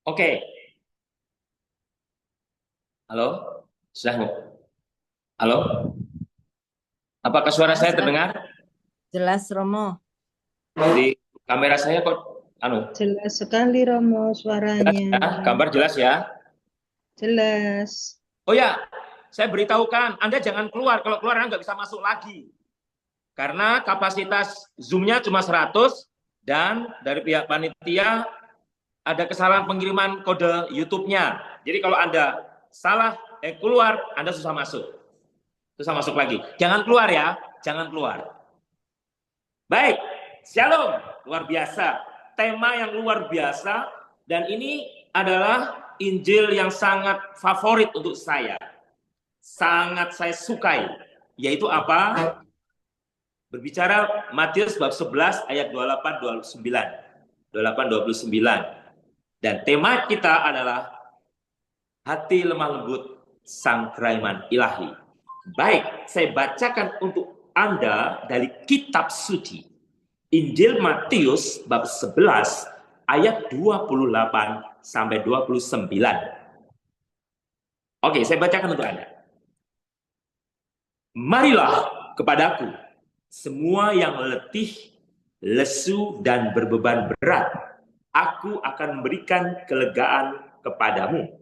Oke, halo, sudah. Halo, apakah suara saya Jelas, terdengar? jelas Romo. Di kamera saya kok, anu, Jelas sekali Romo jelas suaranya. ya, gambar jelas ya. Jelas. Oh ya, saya beritahukan, Anda jangan keluar. Kalau keluar Anda nggak bisa masuk lagi. Karena kapasitas Zoom-nya cuma 100 dan dari pihak panitia ada kesalahan pengiriman kode YouTube-nya. Jadi kalau Anda salah keluar, Anda susah masuk. Susah masuk lagi. Jangan keluar ya, jangan keluar. Baik, Shalom, luar biasa. Tema yang luar biasa dan ini adalah Injil yang sangat favorit untuk saya. Sangat saya sukai. Yaitu apa? Berbicara Matius bab 11 ayat 28 29. 28 29. Dan tema kita adalah hati lemah lembut sang keraiman ilahi. Baik, saya bacakan untuk Anda dari kitab suci. Injil Matius bab 11 ayat 28 sampai 29. Oke, saya bacakan untuk Anda. Marilah kepadaku semua yang letih, lesu dan berbeban berat. Aku akan memberikan kelegaan kepadamu.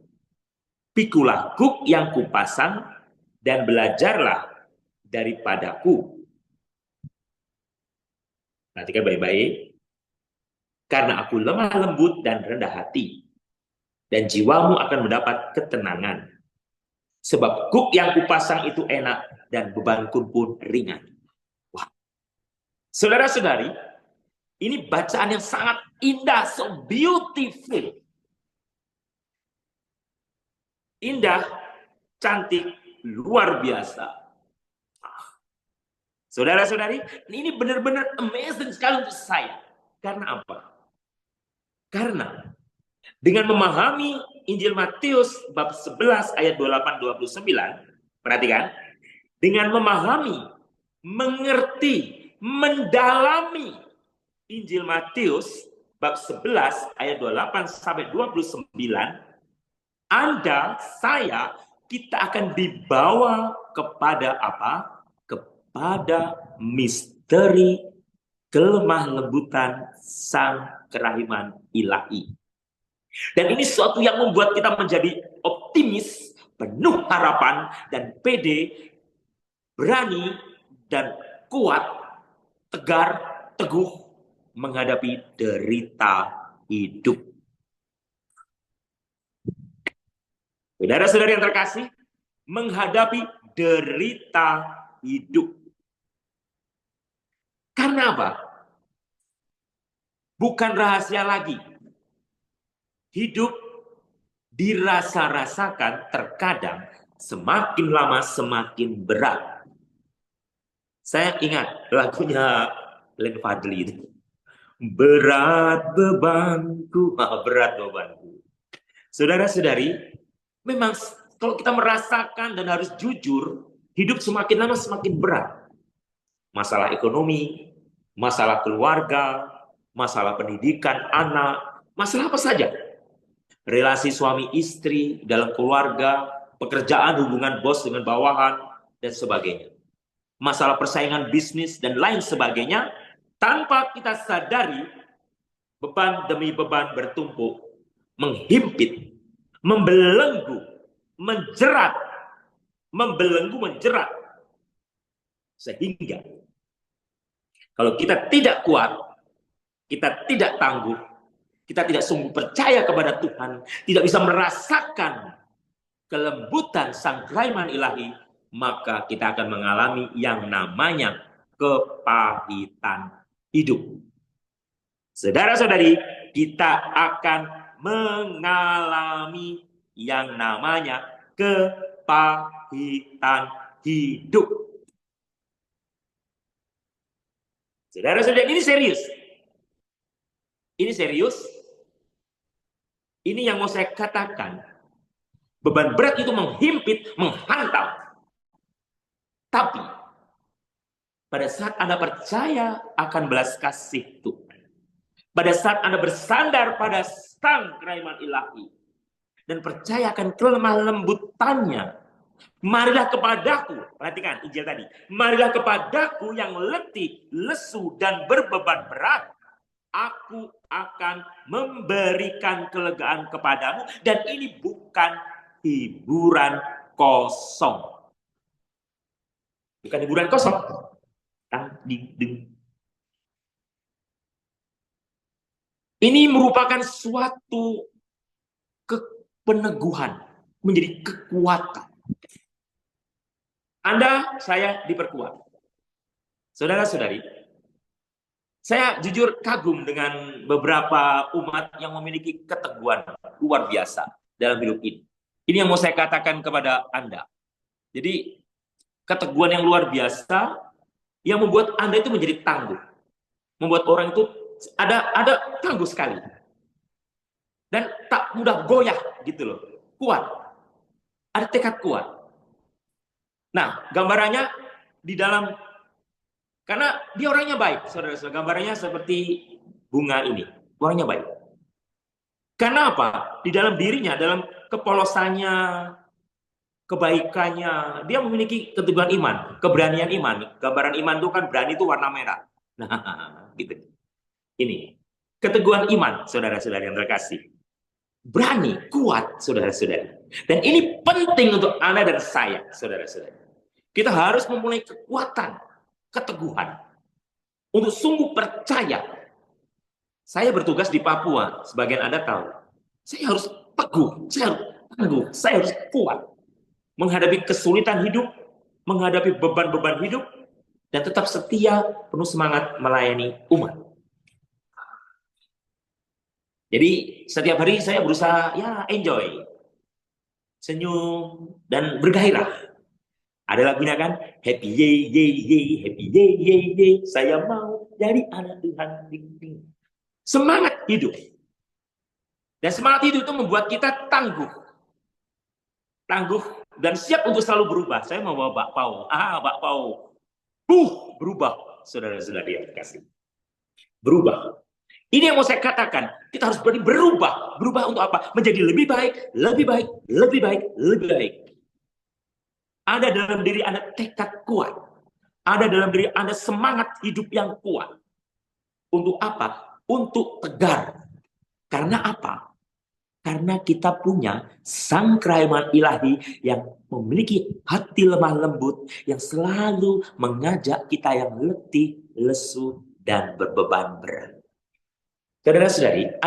Pikulah kuk yang kupasang dan belajarlah daripadaku. Perhatikan baik-baik. Karena aku lemah lembut dan rendah hati, dan jiwamu akan mendapat ketenangan. Sebab kuk yang kupasang itu enak dan bebanku pun ringan. Wah. Saudara-saudari, ini bacaan yang sangat indah, so beautiful. Indah, cantik, luar biasa. Saudara-saudari, ini benar-benar amazing sekali untuk saya. Karena apa? Karena dengan memahami Injil Matius bab 11 ayat 28 29, perhatikan, dengan memahami, mengerti, mendalami Injil Matius bab 11 ayat 28 sampai 29, Anda, saya, kita akan dibawa kepada apa? Kepada misteri kelemah lembutan sang kerahiman ilahi. Dan ini sesuatu yang membuat kita menjadi optimis, penuh harapan, dan pede, berani, dan kuat, tegar, teguh, menghadapi derita hidup. Saudara-saudari yang terkasih, menghadapi derita hidup. Karena apa? Bukan rahasia lagi. Hidup dirasa-rasakan terkadang semakin lama semakin berat. Saya ingat lagunya Glenn Fadli itu. Berat bebanku, berat bebanku. Saudara-saudari, memang kalau kita merasakan dan harus jujur, hidup semakin lama semakin berat. Masalah ekonomi, masalah keluarga, masalah pendidikan anak, masalah apa saja. Relasi suami istri dalam keluarga, pekerjaan, hubungan bos dengan bawahan, dan sebagainya. Masalah persaingan bisnis dan lain sebagainya, tanpa kita sadari, beban demi beban bertumpuk, menghimpit, membelenggu, menjerat, membelenggu, menjerat. Sehingga kalau kita tidak kuat, kita tidak tangguh, kita tidak sungguh percaya kepada Tuhan, tidak bisa merasakan kelembutan sang kerahiman ilahi, maka kita akan mengalami yang namanya kepahitan hidup. Saudara-saudari, kita akan mengalami yang namanya kepahitan hidup. Saudara-saudari, ini serius. Ini serius. Ini yang mau saya katakan. Beban berat itu menghimpit, menghantam. Tapi pada saat Anda percaya akan belas kasih Tuhan, Pada saat Anda bersandar pada sang kerajaan ilahi dan percaya akan kelemah lembutannya, marilah kepadaku, perhatikan Injil tadi, marilah kepadaku yang letih, lesu, dan berbeban berat, aku akan memberikan kelegaan kepadamu, dan ini bukan hiburan kosong. Bukan hiburan kosong. Ini merupakan suatu peneguhan, menjadi kekuatan. Anda, saya diperkuat. Saudara-saudari, saya jujur kagum dengan beberapa umat yang memiliki keteguhan luar biasa dalam hidup ini. Ini yang mau saya katakan kepada Anda. Jadi, keteguhan yang luar biasa yang membuat Anda itu menjadi tangguh. Membuat orang itu ada tangguh sekali. Dan tak mudah goyah gitu loh. Kuat. Ada tekad kuat. Nah, gambarannya di dalam, karena dia orangnya baik, saudara-saudara. Gambarannya seperti bunga ini. Orangnya baik. Karena apa? Di dalam dirinya, dalam kepolosannya, kebaikannya, dia memiliki keteguhan iman, keberanian iman. Gambaran iman itu kan berani itu warna merah. Nah, gitu. Ini. Keteguhan iman, saudara-saudara yang terkasih. Berani, kuat, saudara-saudara. Dan ini penting untuk Anda dan saya, saudara-saudara. Kita harus mempunyai kekuatan, keteguhan, untuk sungguh percaya. Saya bertugas di Papua, sebagian Anda tahu. Saya harus teguh, saya harus tangguh, saya harus kuat. Menghadapi kesulitan hidup, menghadapi beban-beban hidup, dan tetap setia, penuh semangat melayani umat. Jadi setiap hari saya berusaha ya enjoy, senyum, dan bergairah. Ada lagunya kan, happy ye ye ye, happy ye ye ye, saya mau jadi anak Tuhan. Semangat hidup. Dan semangat hidup itu membuat kita tangguh. Tangguh dan siap untuk selalu berubah. Saya mau bawa bakpao. Bakpao. Berubah. Saudara-saudara yang terkasih. Berubah. Ini yang mau saya katakan. Kita harus berani berubah. Berubah untuk apa? Menjadi lebih baik, lebih baik, lebih baik, lebih baik. Ada dalam diri Anda tekad kuat. Ada dalam diri Anda semangat hidup yang kuat. Untuk apa? Untuk tegar. Karena apa? Karena kita punya sang kerajaan ilahi yang memiliki hati lemah lembut, yang selalu mengajak kita yang letih, lesu, dan berbeban berat. Saudara-saudari,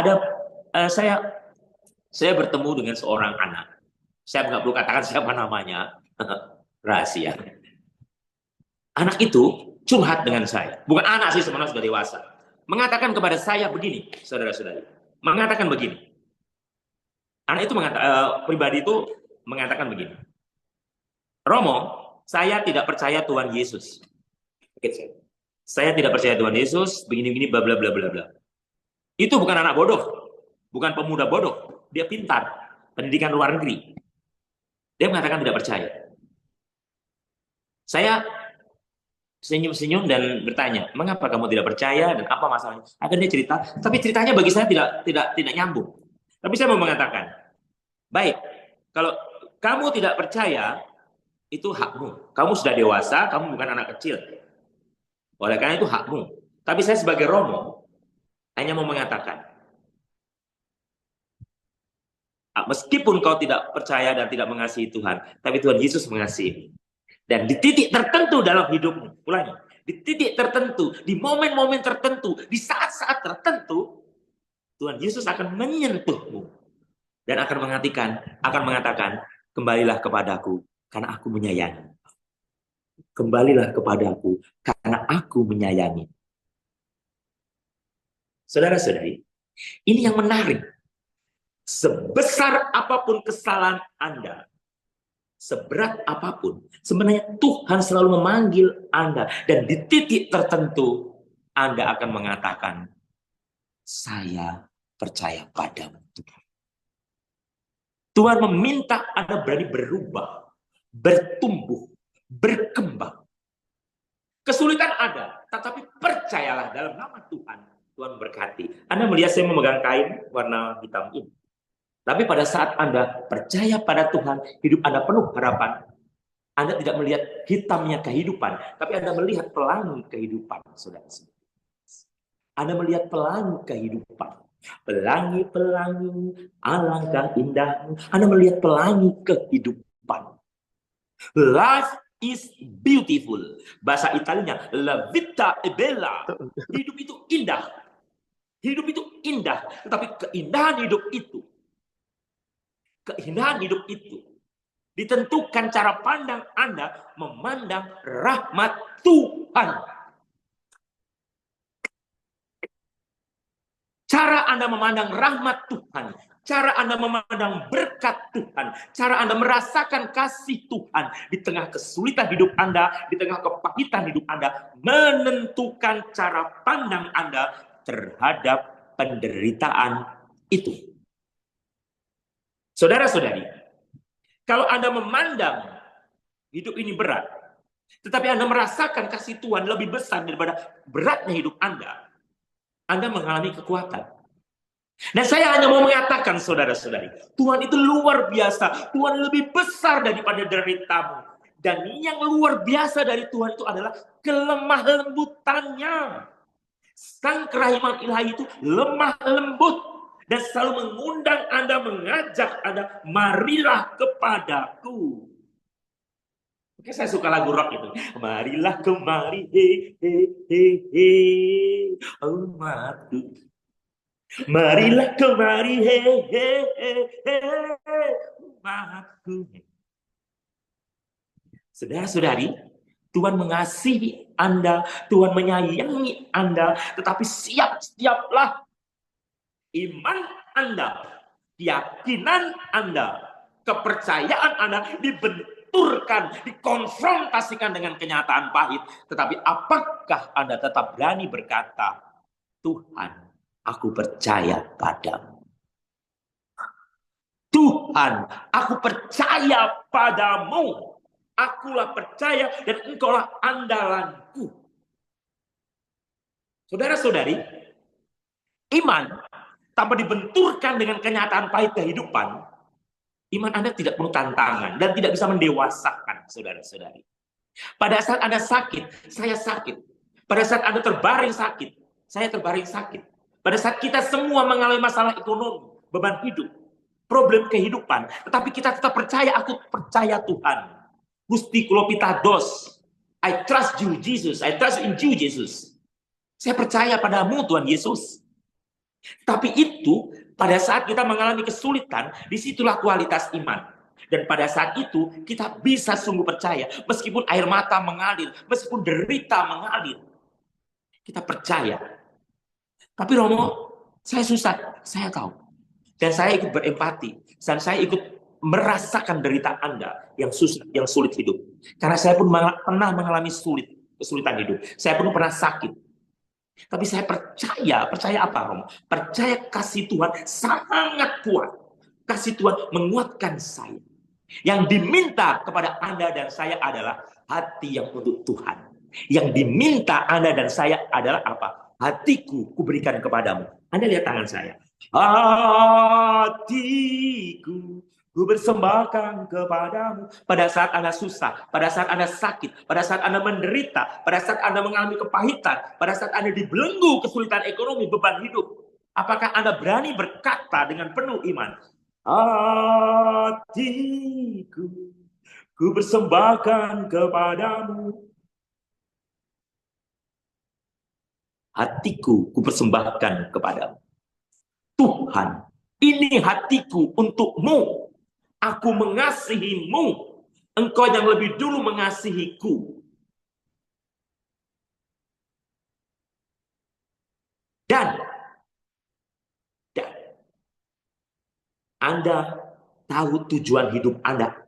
saya bertemu dengan seorang anak. Saya nggak perlu katakan siapa namanya. Rahasia. Anak itu curhat dengan saya. Bukan anak sih, sebenarnya sudah dewasa. Mengatakan kepada saya begini, saudara-saudari. Mengatakan begini. Anak itu pribadi itu mengatakan begini. Romo, saya tidak percaya Tuhan Yesus. Saya tidak percaya Tuhan Yesus, begini-begini, bla bla bla bla bla. Itu bukan anak bodoh. Bukan pemuda bodoh. Dia pintar. Pendidikan luar negeri. Dia mengatakan tidak percaya. Saya senyum-senyum dan bertanya, mengapa kamu tidak percaya dan apa masalahnya? Akhirnya cerita, tapi ceritanya bagi saya tidak nyambung. Tapi saya mau mengatakan, baik, kalau kamu tidak percaya, itu hakmu. Kamu sudah dewasa, kamu bukan anak kecil. Oleh karena itu hakmu. Tapi saya sebagai Romo, hanya mau mengatakan, meskipun kau tidak percaya dan tidak mengasihi Tuhan, tapi Tuhan Yesus mengasihi. Dan di titik tertentu dalam hidupmu, ulangi, di titik tertentu, di momen-momen tertentu, di saat-saat tertentu, Tuhan Yesus akan menyentuhmu dan akan mengatakan, kembalilah kepadaku karena aku menyayangi. Kembalilah kepadaku karena aku menyayangi. Saudara-saudari, ini yang menarik. Sebesar apapun kesalahan Anda, seberat apapun, sebenarnya Tuhan selalu memanggil Anda. Dan di titik tertentu, Anda akan mengatakan, saya percaya padamu. Tuhan meminta Anda berani berubah, bertumbuh, berkembang. Kesulitan ada, tetapi percayalah dalam nama Tuhan. Tuhan berkati. Anda melihat saya memegang kain warna hitam ini. Tapi pada saat Anda percaya pada Tuhan, hidup Anda penuh harapan. Anda tidak melihat hitamnya kehidupan, tapi Anda melihat pelangi kehidupan, saudara-saudara. Anda melihat pelangi kehidupan. Pelangi-pelangi, alangkah indahmu. Anda melihat pelangi kehidupan. Life is beautiful. Bahasa Italianya, la vita è bella. Hidup itu indah. Hidup itu indah. Tetapi keindahan hidup itu ditentukan cara pandang Anda memandang rahmat Tuhan. Cara Anda memandang rahmat Tuhan, cara Anda memandang berkat Tuhan, cara Anda merasakan kasih Tuhan di tengah kesulitan hidup Anda, di tengah kepahitan hidup Anda, menentukan cara pandang Anda terhadap penderitaan itu. Saudara-saudari, kalau Anda memandang hidup ini berat, tetapi Anda merasakan kasih Tuhan lebih besar daripada beratnya hidup Anda mengalami kekuatan. Dan saya hanya mau mengatakan, saudara-saudari, Tuhan itu luar biasa. Tuhan lebih besar daripada deritamu. Dan yang luar biasa dari Tuhan itu adalah kelemah lembutannya. Sang kerahiman ilahi itu lemah lembut. Dan selalu mengundang Anda, mengajak Anda, marilah kepadaku. Oke, saya suka lagu rock itu. Marilah kemari, umatku. Marilah kemari, umatku. Saudara-saudari, Tuhan mengasihi Anda, Tuhan menyayangi Anda, tetapi siap-siaplah iman Anda, keyakinan Anda, kepercayaan Anda dibenturkan, dikonfrontasikan dengan kenyataan pahit. Tetapi apakah Anda tetap berani berkata, Tuhan, aku percaya padamu. Tuhan, aku percaya padamu. Akulah percaya dan engkaulah andalanku. Saudara-saudari, iman tanpa dibenturkan dengan kenyataan pahit kehidupan, iman Anda tidak perlu tantangan dan tidak bisa mendewasakan, saudara-saudari. Pada saat Anda sakit, saya sakit. Pada saat Anda terbaring sakit, saya terbaring sakit. Pada saat kita semua mengalami masalah ekonomi, beban hidup, problem kehidupan, tetapi kita tetap percaya, aku percaya Tuhan. Gusti kulo pitados. I trust you, Jesus. I trust in you, Jesus. Saya percaya padamu, Tuhan Yesus. Tapi itu, pada saat kita mengalami kesulitan, disitulah kualitas iman. Dan pada saat itu, kita bisa sungguh percaya. Meskipun air mata mengalir, meskipun derita mengalir, kita percaya. Tapi Romo, saya susah, saya tahu. Dan saya ikut berempati. Dan saya ikut merasakan derita Anda yang susah, yang sulit hidup. Karena saya pun pernah mengalami kesulitan hidup. Saya pun pernah sakit. Tapi saya percaya apa, Romo? Percaya kasih Tuhan sangat kuat. Kasih Tuhan menguatkan saya. Yang diminta kepada Anda dan saya adalah hati yang untuk Tuhan. Yang diminta Anda dan saya adalah apa? Hatiku kuberikan kepadamu. Anda lihat tangan saya. Hatiku ku persembahkan kepadamu. Pada saat Anda susah, pada saat Anda sakit, pada saat Anda menderita, pada saat Anda mengalami kepahitan, pada saat Anda dibelenggu kesulitan ekonomi, beban hidup, apakah Anda berani berkata dengan penuh iman, hatiku ku persembahkan kepadamu. Hatiku ku persembahkan kepadamu. Tuhan, ini hatiku untukmu. Aku mengasihimu. Engkau yang lebih dulu mengasihiku. Dan Anda tahu tujuan hidup Anda.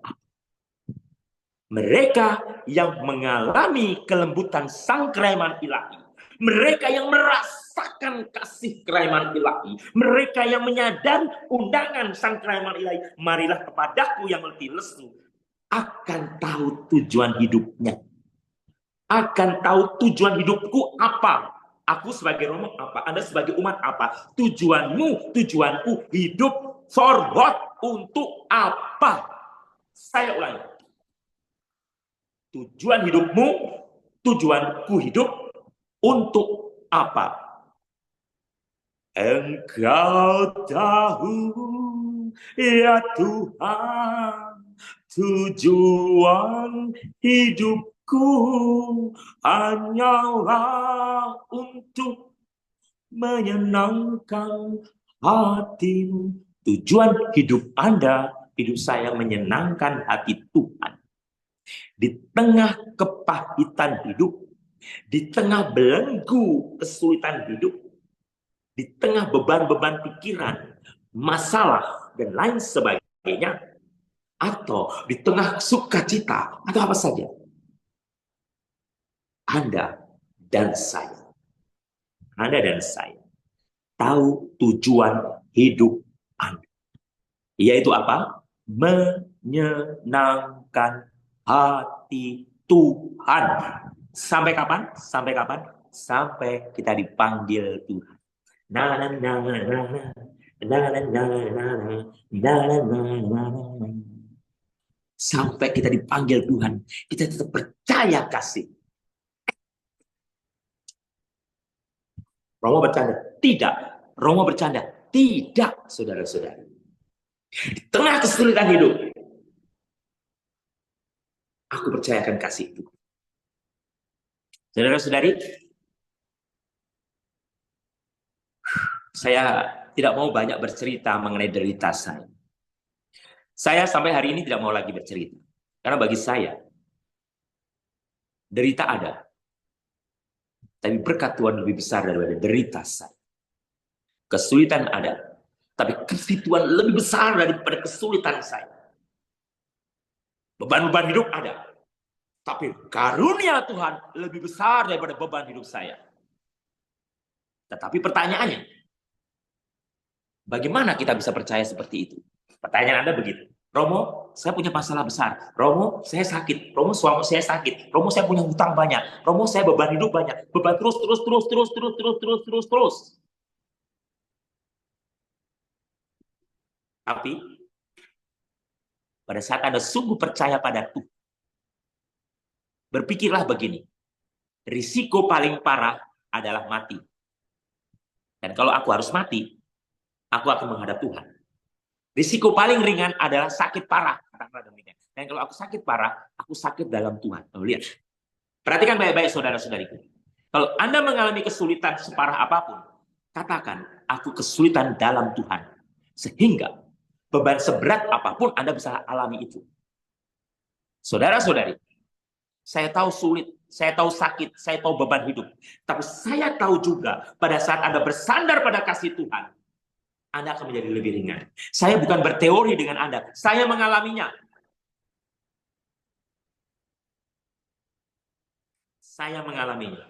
Mereka yang mengalami kelembutan sang kerahiman ilahi. Mereka yang merasakan kasih kerahiman ilahi. Mereka yang menyadari undangan sang kerahiman ilahi. Marilah kepadaku yang letih lesu. Akan tahu tujuan hidupnya. Akan tahu tujuan hidupku apa. Aku sebagai Romo apa? Anda sebagai umat apa? Tujuanmu, tujuanku hidup for what? Untuk apa? Saya ulangi. Tujuan hidupmu, tujuanku hidup untuk apa? Engkau tahu ya Tuhan, tujuan hidupku hanyalah untuk menyenangkan hatimu. Tujuan hidup Anda, hidup saya menyenangkan hati Tuhan. Di tengah kepahitan hidup, di tengah belenggu kesulitan hidup, di tengah beban-beban pikiran, masalah, dan lain sebagainya, atau di tengah sukacita, atau apa saja, Anda dan saya tahu tujuan hidup Anda. Yaitu apa? Menyenangkan hati Tuhan. Sampai kapan? Sampai kapan? Sampai kita dipanggil Tuhan. Sampai kita dipanggil Tuhan, kita tetap percaya kasih. Romo bercanda? Tidak. Romo bercanda? Tidak, saudara-saudari. Di tengah kesulitan hidup, aku percayakan kasih itu. Saudara-saudari, saya tidak mau banyak bercerita mengenai derita saya. Saya sampai hari ini tidak mau lagi bercerita. Karena bagi saya, derita ada. Tapi berkat Tuhan lebih besar daripada derita saya. Kesulitan ada. Tapi kasih Tuhan lebih besar daripada kesulitan saya. Beban-beban hidup ada. Tapi karunia Tuhan lebih besar daripada beban hidup saya. Tetapi pertanyaannya, bagaimana kita bisa percaya seperti itu? Pertanyaan Anda begitu. Romo, saya punya masalah besar. Romo, saya sakit. Romo, suami saya sakit. Romo, saya punya hutang banyak. Romo, saya beban hidup banyak. Beban terus. Tapi, pada saat Anda sungguh percaya pada Tuhan, berpikirlah begini. Risiko paling parah adalah mati. Dan kalau aku harus mati, aku akan menghadap Tuhan. Risiko paling ringan adalah sakit parah. Dan kalau aku sakit parah, aku sakit dalam Tuhan. Lihat. Perhatikan baik-baik saudara-saudariku. Kalau Anda mengalami kesulitan separah apapun, katakan, aku kesulitan dalam Tuhan. Sehingga beban seberat apapun Anda bisa alami itu. Saudara-saudari, saya tahu sulit, saya tahu sakit, saya tahu beban hidup. Tapi saya tahu juga pada saat Anda bersandar pada kasih Tuhan, Anda akan menjadi lebih ringan. Saya bukan berteori dengan Anda, saya mengalaminya. Saya mengalaminya.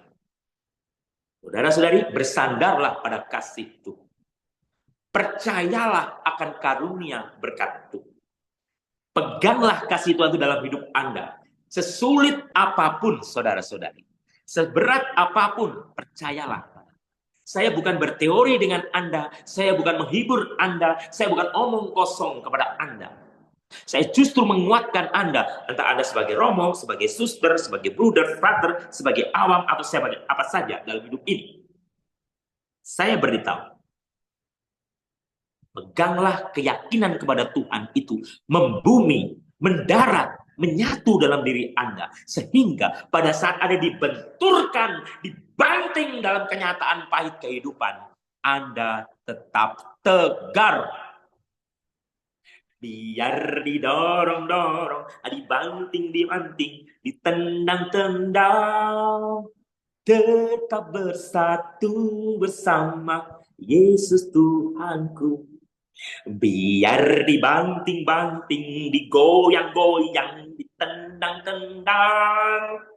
Saudara-saudari, bersandarlah pada kasih Tuhan. Percayalah akan karunia berkat Tuhan. Peganglah kasih Tuhan itu dalam hidup Anda. Sesulit apapun, saudara-saudari. Seberat apapun, percayalah. Saya bukan berteori dengan Anda. Saya bukan menghibur Anda. Saya bukan omong kosong kepada Anda. Saya justru menguatkan Anda. Entah Anda sebagai romo, sebagai suster, sebagai brother, brother, sebagai awam, atau sebagai apa saja dalam hidup ini. Saya beritahu. Peganglah keyakinan kepada Tuhan itu membumi, mendarat, menyatu dalam diri Anda. Sehingga pada saat ada dibenturkan, dibanting dalam kenyataan pahit kehidupan, Anda tetap tegar. Biar didorong-dorong, dibanting-dibanting, ditendang-tendang, tetap bersatu bersama Yesus Tuhanku. Biar dibanting-banting, digoyang-goyang, ditendang-tendang,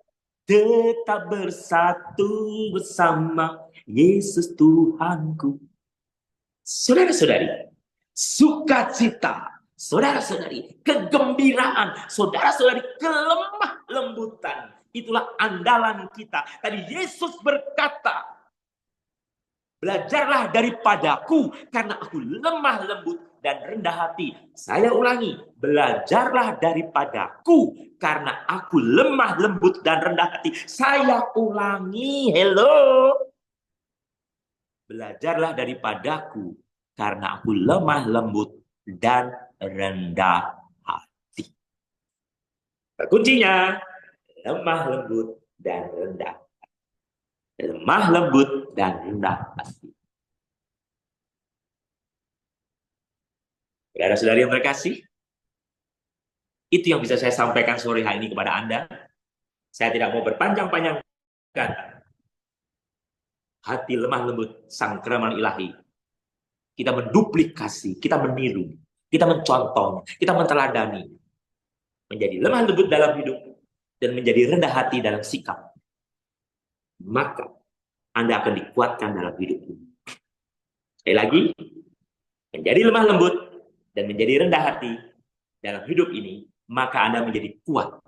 tetap bersatu bersama Yesus Tuhanku. Saudara-saudari, sukacita, saudara-saudari, kegembiraan, saudara-saudari, kelemah lembutan, itulah andalan kita. Tadi Yesus berkata, Belajarlah daripadaku, karena aku lemah lembut dan rendah hati. Saya ulangi, belajarlah daripadaku, karena aku lemah lembut dan rendah hati. Saya ulangi, hello. Belajarlah daripadaku, karena aku lemah lembut dan rendah hati. Kuncinya, lemah lembut dan rendah. Lemah lembut dan rendah hati. Saudara-saudari yang terkasih, itu yang bisa saya sampaikan sore hari ini kepada Anda. Saya tidak mau berpanjang-panjang kata. Hati lemah lembut sang keramat ilahi. Kita menduplikasi, kita meniru, kita mencontoh, kita menteladani. Menjadi lemah lembut dalam hidup dan menjadi rendah hati dalam sikap. Maka Anda akan dikuatkan dalam hidup ini. Sekali lagi, menjadi lemah lembut dan menjadi rendah hati dalam hidup ini, maka Anda menjadi kuat.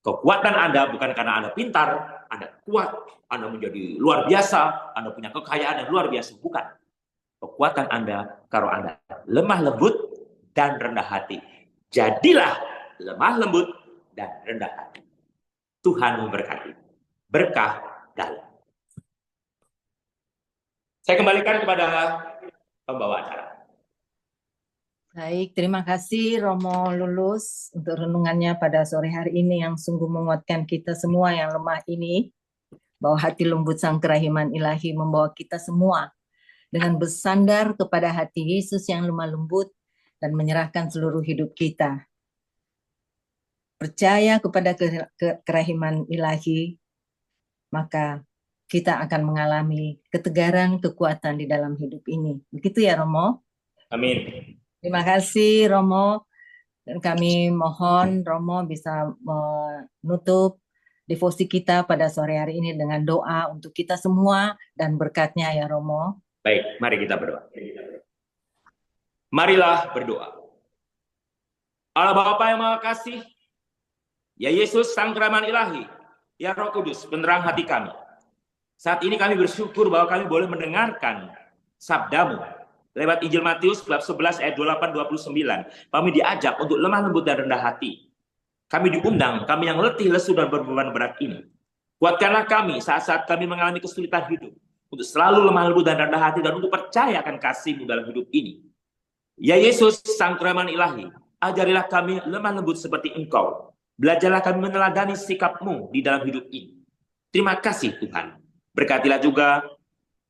Kekuatan Anda bukan karena Anda pintar, Anda kuat, Anda menjadi luar biasa, Anda punya kekayaan yang luar biasa. Bukan. Kekuatan Anda kalau Anda lemah lembut dan rendah hati. Jadilah lemah lembut dan rendah hati. Tuhan memberkati. Berkah dalam. Saya kembalikan kepada pembawa acara. Baik, terima kasih Romo Lulus untuk renungannya pada sore hari ini yang sungguh menguatkan kita semua yang lemah ini. Bahwa hati lembut sang kerahiman ilahi membawa kita semua dengan bersandar kepada hati Yesus yang lemah lembut dan menyerahkan seluruh hidup kita. Percaya kepada kerahiman ilahi, maka kita akan mengalami ketegaran, kekuatan di dalam hidup ini. Begitu ya Romo? Amin. Terima kasih Romo. Dan kami mohon Romo bisa menutup devosi kita pada sore hari ini dengan doa untuk kita semua dan berkatnya ya Romo. Baik, mari kita berdoa. Marilah berdoa. Allah Bapa yang Maha Kasih, ya Yesus Sang Keramat Ilahi, ya Roh Kudus, penerang hati kami. Saat ini kami bersyukur bahwa kami boleh mendengarkan sabdamu lewat Injil Matius bab 11 ayat 28-29. Kami diajak untuk lemah lembut dan rendah hati. Kami diundang, kami yang letih, lesu, dan berbeban berat ini. Kuatkanlah kami saat-saat kami mengalami kesulitan hidup, untuk selalu lemah lembut dan rendah hati, dan untuk percaya akan kasih-Mu dalam hidup ini. Ya Yesus, Sang Keramat Ilahi, ajarilah kami lemah lembut seperti Engkau. Belajarlah kami meneladani sikap-Mu di dalam hidup ini. Terima kasih Tuhan. Berkatilah juga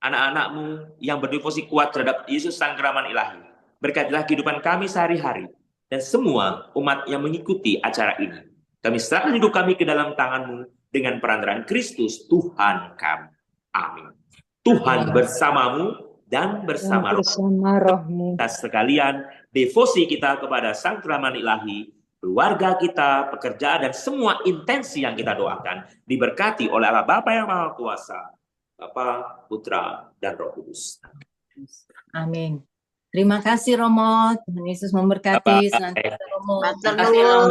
anak-anak-Mu yang berdevosi kuat terhadap Yesus Sang Keramat Ilahi. Berkatilah kehidupan kami sehari-hari dan semua umat yang mengikuti acara ini. Kami serahkan hidup kami ke dalam tangan-Mu dengan perantaraan Kristus Tuhan kami. Amin. Tuhan bersamamu dan bersama rohmu. Kita sekalian, devosi kita kepada Sang Keramat Ilahi, keluarga kita, pekerjaan, dan semua intensi yang kita doakan diberkati oleh Allah Bapa yang Maha Kuasa, Bapa, Putra, dan Roh Kudus. Amin. Terima kasih Romo. Tuhan Yesus memberkati. Bye-bye. Romo. Terima kasih Romo.